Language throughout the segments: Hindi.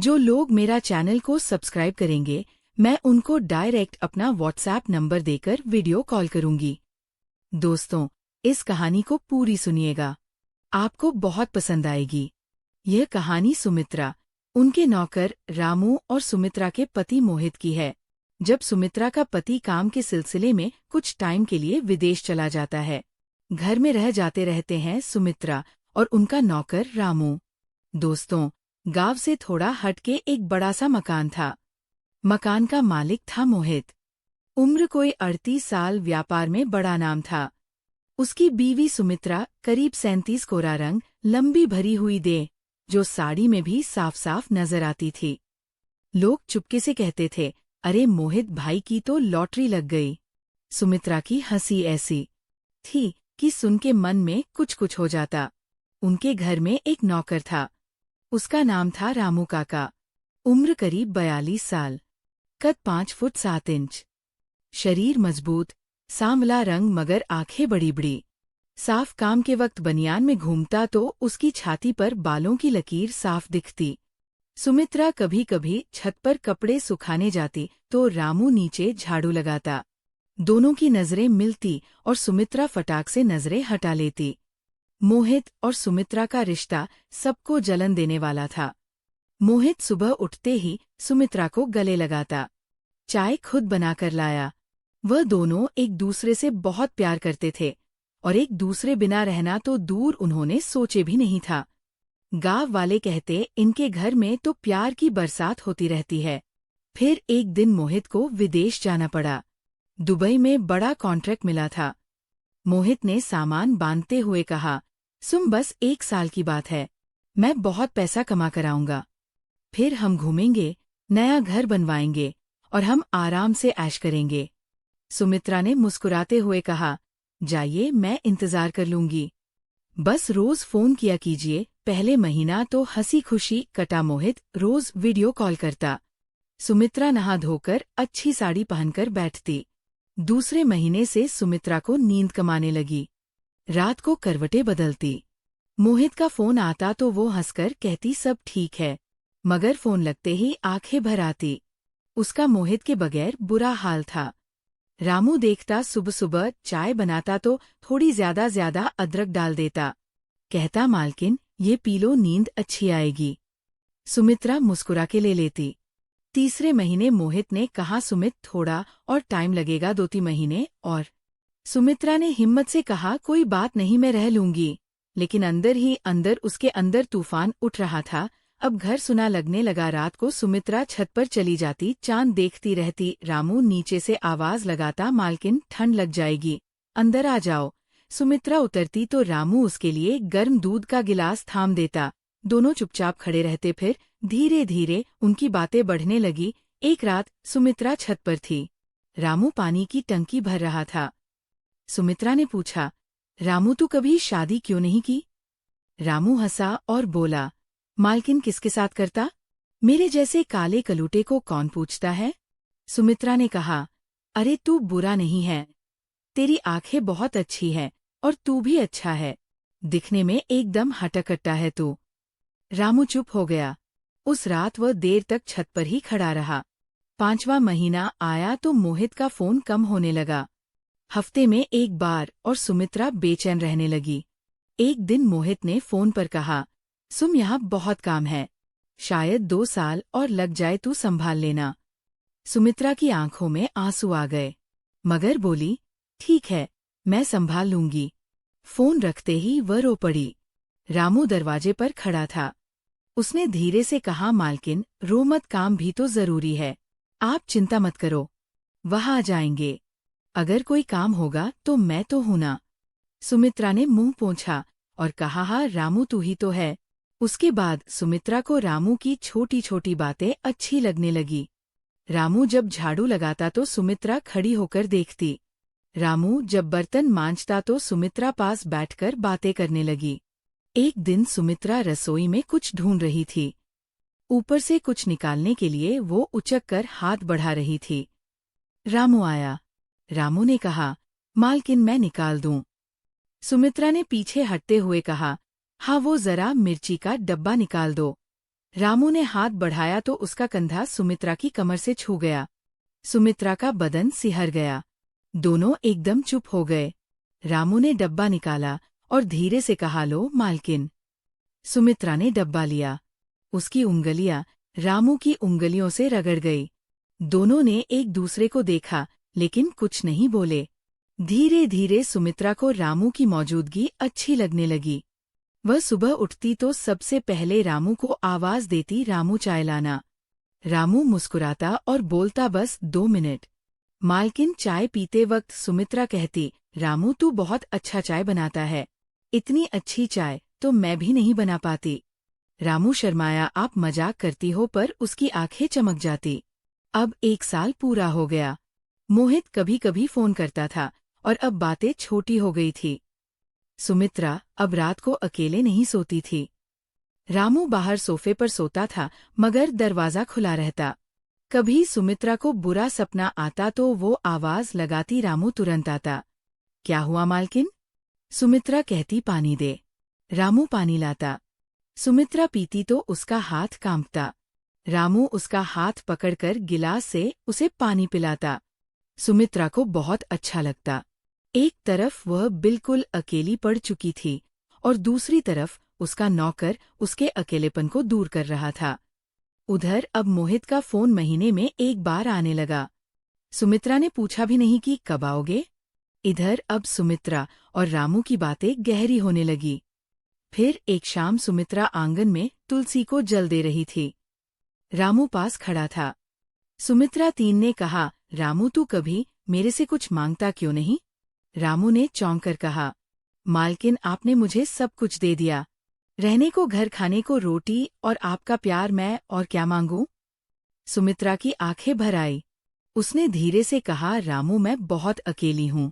जो लोग मेरा चैनल को सब्सक्राइब करेंगे, मैं उनको डायरेक्ट अपना व्हाट्सएप नंबर देकर वीडियो कॉल करूंगी। दोस्तों, इस कहानी को पूरी सुनिएगा, आपको बहुत पसंद आएगी। यह कहानी सुमित्रा, उनके नौकर रामू और सुमित्रा के पति मोहित की है। जब सुमित्रा का पति काम के सिलसिले में कुछ टाइम के लिए विदेश चला जाता है, घर में रह जाते रहते हैं सुमित्रा और उनका नौकर रामू। दोस्तों, गांव से थोड़ा हटके एक बड़ा सा मकान था। मकान का मालिक था मोहित। उम्र कोई 38 साल, व्यापार में बड़ा नाम था। उसकी बीवी सुमित्रा करीब 37 कोरा रंग, लंबी भरी हुई देह, जो साड़ी में भी साफ साफ नजर आती थी। लोग चुपके से कहते थे, अरे मोहित भाई की तो लॉटरी लग गई। सुमित्रा की हंसी ऐसी थी कि सुन के मन में कुछ कुछ हो जाता। उनके घर में एक नौकर था। उसका नाम था रामू काका। उम्र करीब 42 साल, कद 5 फुट 7 इंच, शरीर मजबूत, सांवला रंग मगर आंखें बड़ी बड़ी। साफ काम के वक्त बनियान में घूमता तो उसकी छाती पर बालों की लकीर साफ दिखती। सुमित्रा कभी कभी छत पर कपड़े सुखाने जाती तो रामू नीचे झाड़ू लगाता। दोनों की नजरें मिलती और सुमित्रा फटाक से नजरें हटा लेती। मोहित और सुमित्रा का रिश्ता सबको जलन देने वाला था। मोहित सुबह उठते ही सुमित्रा को गले लगाता, चाय खुद बनाकर लाया। वह दोनों एक दूसरे से बहुत प्यार करते थे और एक दूसरे बिना रहना तो दूर उन्होंने सोचे भी नहीं था। गांव वाले कहते, इनके घर में तो प्यार की बरसात होती रहती है। फिर एक दिन मोहित को विदेश जाना पड़ा। दुबई में बड़ा कॉन्ट्रैक्ट मिला था। मोहित ने सामान बांधते हुए कहा, सुन, बस 1 साल की बात है, मैं बहुत पैसा कमा कर आऊंगा। फिर हम घूमेंगे, नया घर बनवाएंगे और हम आराम से ऐश करेंगे। सुमित्रा ने मुस्कुराते हुए कहा, जाइए, मैं इंतजार कर लूंगी। बस रोज फोन किया कीजिए। पहले महीना तो हंसी खुशी कटा। मोहित रोज वीडियो कॉल करता। सुमित्रा नहा धोकर अच्छी साड़ी पहनकर बैठती। दूसरे महीने से सुमित्रा को नींद कम आने लगी। रात को करवटें बदलती। मोहित का फोन आता तो वो हंसकर कहती, सब ठीक है, मगर फोन लगते ही आंखें भर आती। उसका मोहित के बगैर बुरा हाल था। रामू देखता, सुबह सुबह चाय बनाता तो थोड़ी ज्यादा अदरक डाल देता। कहता, मालकिन ये पी लो, नींद अच्छी आएगी। सुमित्रा मुस्कुरा के ले लेती। तीसरे महीने मोहित ने कहा, सुमित थोड़ा और टाइम लगेगा, 2-3 महीने और। सुमित्रा ने हिम्मत से कहा, कोई बात नहीं, मैं रह लूंगी। लेकिन अंदर ही अंदर उसके अंदर तूफान उठ रहा था। अब घर सुना लगने लगा। रात को सुमित्रा छत पर चली जाती, चांद देखती रहती। रामू नीचे से आवाज लगाता, मालकिन ठंड लग जाएगी, अंदर आ जाओ। सुमित्रा उतरती तो रामू उसके लिए गर्म दूध का गिलास थाम देता। दोनों चुपचाप खड़े रहते। फिर धीरे धीरे उनकी बातें बढ़ने लगी। एक रात सुमित्रा छत पर थी। रामू पानी की टंकी भर रहा था। सुमित्रा ने पूछा, रामू तू कभी शादी क्यों नहीं की? रामू हंसा और बोला, मालकिन किसके साथ करता? मेरे जैसे काले कलूटे को कौन पूछता है? सुमित्रा ने कहा, अरे तू बुरा नहीं है, तेरी आंखें बहुत अच्छी है और तू भी अच्छा है, दिखने में एकदम हटकट्टा है तू। रामू चुप हो गया। उस रात वह देर तक छत पर ही खड़ा रहा। 5वां महीना आया तो मोहित का फोन कम होने लगा। हफ्ते में एक बार, और सुमित्रा बेचैन रहने लगी। एक दिन मोहित ने फोन पर कहा, सुम, यहाँ बहुत काम है, शायद 2 साल और लग जाए, तू संभाल लेना। सुमित्रा की आंखों में आंसू आ गए, मगर बोली, ठीक है, मैं संभाल लूंगी। फोन रखते ही वह रो पड़ी। रामू दरवाजे पर खड़ा था। उसने धीरे से कहा, मालकिन रो मत, काम भी तो जरूरी है, आप चिंता मत करो, वहां आ जाएंगे। अगर कोई काम होगा तो मैं तो हूं ना। सुमित्रा ने मुंह पोंछा और कहा, हाँ रामू तू ही तो है। उसके बाद सुमित्रा को रामू की छोटी छोटी बातें अच्छी लगने लगी। रामू जब झाड़ू लगाता तो सुमित्रा खड़ी होकर देखती। रामू जब बर्तन मांजता तो सुमित्रा पास बैठकर बातें करने लगी। एक दिन सुमित्रा रसोई में कुछ ढूंढ रही थी। ऊपर से कुछ निकालने के लिए वो उचक कर हाथ बढ़ा रही थी। रामू आया। रामू ने कहा, मालकिन मैं निकाल दूं। सुमित्रा ने पीछे हटते हुए कहा, हाँ वो जरा मिर्ची का डब्बा निकाल दो। रामू ने हाथ बढ़ाया तो उसका कंधा सुमित्रा की कमर से छू गया। सुमित्रा का बदन सिहर गया। दोनों एकदम चुप हो गए। रामू ने डब्बा निकाला और धीरे से कहा, लो मालकिन। सुमित्रा ने डब्बा लिया। उसकी उंगलियां रामू की उंगलियों से रगड़ गई। दोनों ने एक दूसरे को देखा लेकिन कुछ नहीं बोले। धीरे धीरे सुमित्रा को रामू की मौजूदगी अच्छी लगने लगी। वह सुबह उठती तो सबसे पहले रामू को आवाज देती, रामू चाय लाना। रामू मुस्कुराता और बोलता, बस 2 मिनट। मालकिन चाय पीते वक्त सुमित्रा कहती, रामू तू बहुत अच्छा चाय बनाता है। इतनी अच्छी चाय तो मैं भी नहीं बना पाती। रामू शर्माया, आप मजाक करती हो, पर उसकी आंखें चमक जाती। अब 1 साल पूरा हो गया। मोहित कभी कभी फोन करता था और अब बातें छोटी हो गई थी। सुमित्रा अब रात को अकेले नहीं सोती थी। रामू बाहर सोफे पर सोता था मगर दरवाजा खुला रहता। कभी सुमित्रा को बुरा सपना आता तो वो आवाज लगाती, रामू तुरंत आता। क्या हुआ मालकिन? सुमित्रा कहती, पानी दे। रामू पानी लाता। सुमित्रा पीती तो उसका हाथ कांपता। रामू उसका हाथ पकड़कर गिलास से उसे पानी पिलाता। सुमित्रा को बहुत अच्छा लगता। एक तरफ वह बिल्कुल अकेली पड़ चुकी थी और दूसरी तरफ उसका नौकर उसके अकेलेपन को दूर कर रहा था। उधर अब मोहित का फोन महीने में 1 बार आने लगा। सुमित्रा ने पूछा भी नहीं कि कब आओगे। इधर अब सुमित्रा और रामू की बातें गहरी होने लगी। फिर एक शाम सुमित्रा आंगन में तुलसी को जल दे रही थी। रामू पास खड़ा था। सुमित्रा 3 ने कहा, रामू तू कभी मेरे से कुछ मांगता क्यों नहीं? रामू ने चौंक कर कहा, मालकिन आपने मुझे सब कुछ दे दिया। रहने को घर, खाने को रोटी और आपका प्यार, मैं और क्या मांगूं? सुमित्रा की आंखें भर आई। उसने धीरे से कहा, रामू मैं बहुत अकेली हूँ।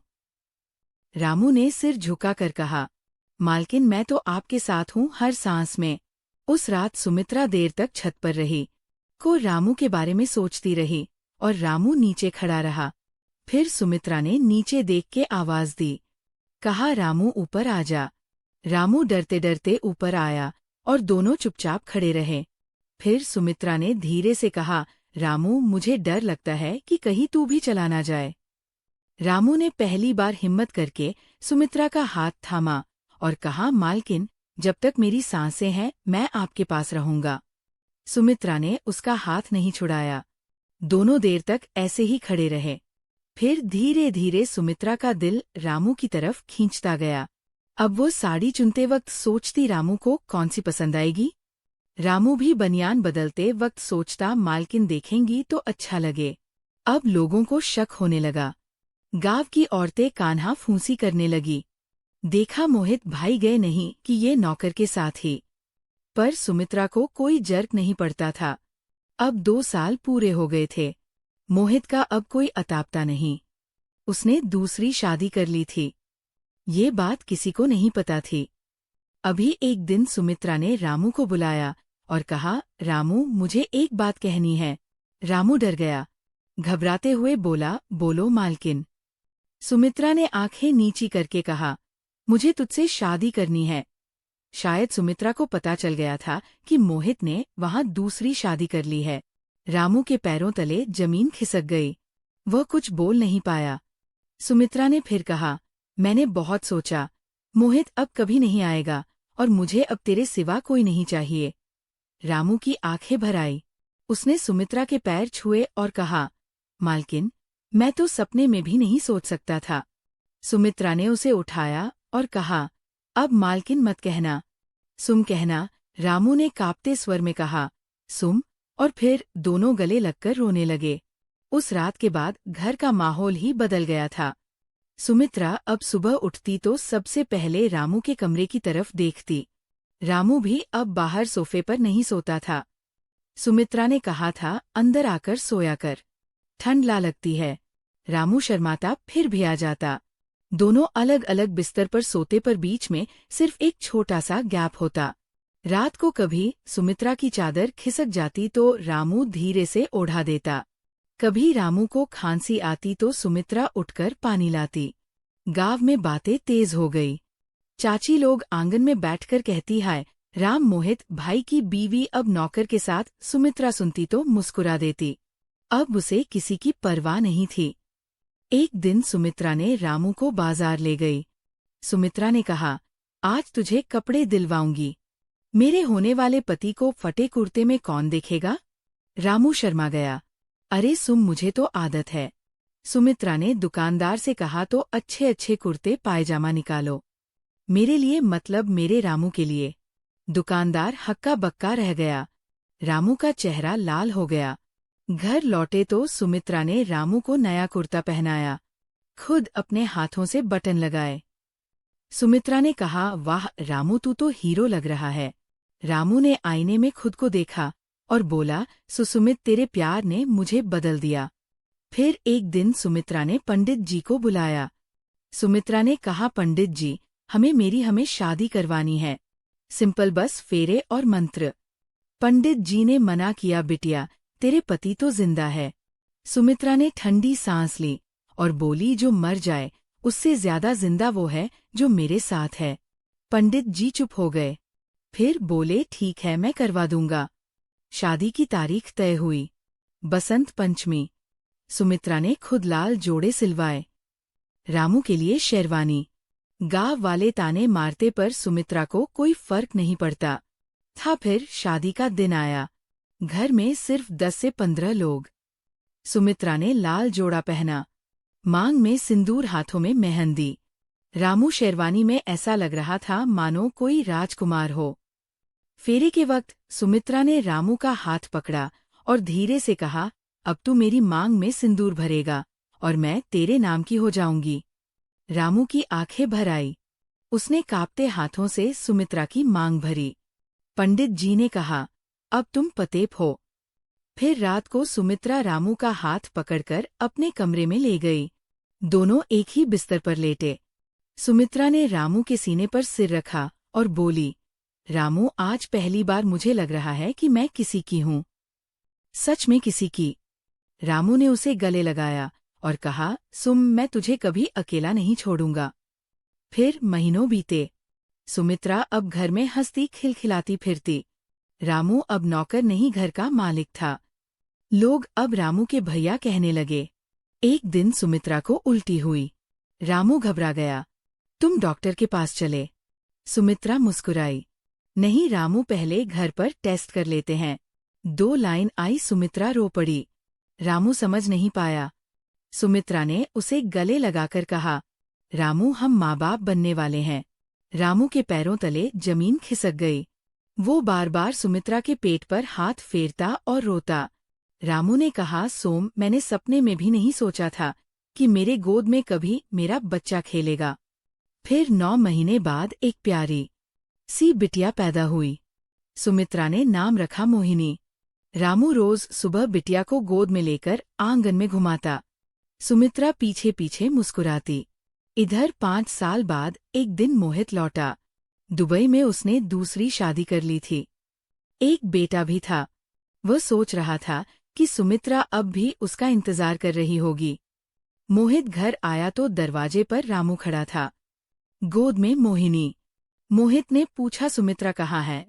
रामू ने सिर झुकाकर कहा, मालकिन मैं तो आपके साथ हूँ हर सांस में। उस रात सुमित्रा देर तक छत पर रही। को रामू के बारे में सोचती रही और रामू नीचे खड़ा रहा। फिर सुमित्रा ने नीचे देख के आवाज दी, कहा, रामू ऊपर आ जा। रामू डरते डरते ऊपर आया और दोनों चुपचाप खड़े रहे। फिर सुमित्रा ने धीरे से कहा, रामू मुझे डर लगता है कि कहीं तू भी चला ना जाए। रामू ने पहली बार हिम्मत करके सुमित्रा का हाथ थामा और कहा, मालकिन जब तक मेरी सांसें हैं मैं आपके पास रहूंगा। सुमित्रा ने उसका हाथ नहीं छुड़ाया। दोनों देर तक ऐसे ही खड़े रहे। फिर धीरे धीरे सुमित्रा का दिल रामू की तरफ खींचता गया। अब वो साड़ी चुनते वक्त सोचती, रामू को कौन सी पसंद आएगी। रामू भी बनियान बदलते वक्त सोचता, मालकिन देखेंगी तो अच्छा लगे। अब लोगों को शक होने लगा। गांव की औरतें कान्हा फूंसी करने लगी। देखा मोहित भाई गए नहीं कि ये नौकर के साथ ही। पर सुमित्रा को कोई जर्क नहीं पड़ता था। अब 2 साल पूरे हो गए थे। मोहित का अब कोई अतापता नहीं। उसने दूसरी शादी कर ली थी। ये बात किसी को नहीं पता थी। अभी एक दिन सुमित्रा ने रामू को बुलाया और कहा, रामू मुझे एक बात कहनी है। रामू डर गया। घबराते हुए बोला, बोलो मालकिन। सुमित्रा ने आंखें नीची करके कहा, मुझे तुझसे शादी करनी है। शायद सुमित्रा को पता चल गया था कि मोहित ने वहां दूसरी शादी कर ली है। रामू के पैरों तले जमीन खिसक गई। वह कुछ बोल नहीं पाया। सुमित्रा ने फिर कहा, मैंने बहुत सोचा। मोहित अब कभी नहीं आएगा और मुझे अब तेरे सिवा कोई नहीं चाहिए। रामू की आंखें भर आई। उसने सुमित्रा के पैर छुए और कहा, मालकिन मैं तो सपने में भी नहीं सोच सकता था। सुमित्रा ने उसे उठाया और कहा, अब मालकिन मत कहना, सुम कहना। रामू ने कांपते स्वर में कहा, सुम, और फिर दोनों गले लगकर रोने लगे। उस रात के बाद घर का माहौल ही बदल गया था। सुमित्रा अब सुबह उठती तो सबसे पहले रामू के कमरे की तरफ देखती। रामू भी अब बाहर सोफे पर नहीं सोता था। सुमित्रा ने कहा था, अंदर आकर सोया कर, ठंड ला लगती है। रामू शर्माता फिर भी आ जाता। दोनों अलग अलग बिस्तर पर सोते पर बीच में सिर्फ एक छोटा सा गैप होता। रात को कभी सुमित्रा की चादर खिसक जाती तो रामू धीरे से ओढ़ा देता। कभी रामू को खांसी आती तो सुमित्रा उठकर पानी लाती। गांव में बातें तेज हो गई। चाची लोग आंगन में बैठकर कहती, हाय राम मोहित भाई की बीवी अब नौकर के साथ सुमित्रा सुनती तो मुस्कुरा देती। अब उसे किसी की परवाह नहीं थी। एक दिन सुमित्रा ने रामू को बाजार ले गई। सुमित्रा ने कहा, आज तुझे कपड़े दिलवाऊंगी। मेरे होने वाले पति को फटे कुर्ते में कौन देखेगा? रामू शर्मा गया। अरे सुम, मुझे तो आदत है। सुमित्रा ने दुकानदार से कहा, तो अच्छे अच्छे कुर्ते पायजामा निकालो। मेरे लिए मतलब मेरे रामू के लिए। दुकानदार हक्का बक्का रह गया। रामू का चेहरा लाल हो गया। घर लौटे तो सुमित्रा ने रामू को नया कुर्ता पहनाया, खुद अपने हाथों से बटन लगाए। सुमित्रा ने कहा, वाह रामू, तू तो हीरो लग रहा है। रामू ने आईने में खुद को देखा और बोला, सुमित, तेरे प्यार ने मुझे बदल दिया। फिर एक दिन सुमित्रा ने पंडित जी को बुलाया। सुमित्रा ने कहा, पंडित जी, हमें शादी करवानी है। सिंपल, बस फेरे और मंत्र। पंडित जी ने मना किया, बिटिया, तेरे पति तो जिंदा है। सुमित्रा ने ठंडी सांस ली और बोली, जो मर जाए उससे ज्यादा जिंदा वो है जो मेरे साथ है। पंडित जी चुप हो गए। फिर बोले, ठीक है, मैं करवा दूंगा। शादी की तारीख तय हुई। बसंत पंचमी। सुमित्रा ने खुद लाल जोड़े सिलवाए। रामू के लिए शेरवानी। गांव वाले ताने मारते पर सुमित्रा को कोई फर्क नहीं पड़ता था। फिर शादी का दिन आया। घर में सिर्फ 10 से 15 लोग। सुमित्रा ने लाल जोड़ा पहना, मांग में सिंदूर, हाथों में मेहंदी। रामू शेरवानी में ऐसा लग रहा था मानो कोई राजकुमार हो। फेरे के वक्त सुमित्रा ने रामू का हाथ पकड़ा और धीरे से कहा, अब तू मेरी मांग में सिंदूर भरेगा और मैं तेरे नाम की हो जाऊंगी। रामू की आंखें भर आई। उसने कांपते हाथों से सुमित्रा की मांग भरी। पंडित जी ने कहा, अब तुम पतेप हो। फिर रात को सुमित्रा रामू का हाथ पकड़कर अपने कमरे में ले गई। दोनों एक ही बिस्तर पर लेटे। सुमित्रा ने रामू के सीने पर सिर रखा और बोली, रामू, आज पहली बार मुझे लग रहा है कि मैं किसी की हूँ, सच में किसी की। रामू ने उसे गले लगाया और कहा, सुम, मैं तुझे कभी अकेला नहीं छोड़ूंगा। फिर महीनों बीते। सुमित्रा अब घर में हंसती खिलखिलाती फिरती। रामू अब नौकर नहीं, घर का मालिक था। लोग अब रामू के भैया कहने लगे। एक दिन सुमित्रा को उल्टी हुई। रामू घबरा गया। तुम डॉक्टर के पास चले? सुमित्रा मुस्कुराई। नहीं रामू, पहले घर पर टेस्ट कर लेते हैं। 2 लाइन आई, सुमित्रा रो पड़ी। रामू समझ नहीं पाया। सुमित्रा ने उसे गले लगाकर कहा, रामू, हम माँ बाप बनने वाले हैं। रामू के पैरों तले जमीन खिसक गई। वो बार बार सुमित्रा के पेट पर हाथ फेरता और रोता। रामू ने कहा, सोम, मैंने सपने में भी नहीं सोचा था कि मेरे गोद में कभी मेरा बच्चा खेलेगा। फिर 9 महीने बाद एक प्यारी सी बिटिया पैदा हुई। सुमित्रा ने नाम रखा मोहिनी। रामू रोज सुबह बिटिया को गोद में लेकर आंगन में घुमाता। सुमित्रा पीछे पीछे मुस्कुराती। इधर 5 साल बाद एक दिन मोहित लौटा। दुबई में उसने दूसरी शादी कर ली थी। एक बेटा भी था। वह सोच रहा था कि सुमित्रा अब भी उसका इंतजार कर रही होगी। मोहित घर आया तो दरवाजे पर रामू खड़ा था, गोद में मोहिनी। मोहित ने पूछा, सुमित्रा कहाँ है?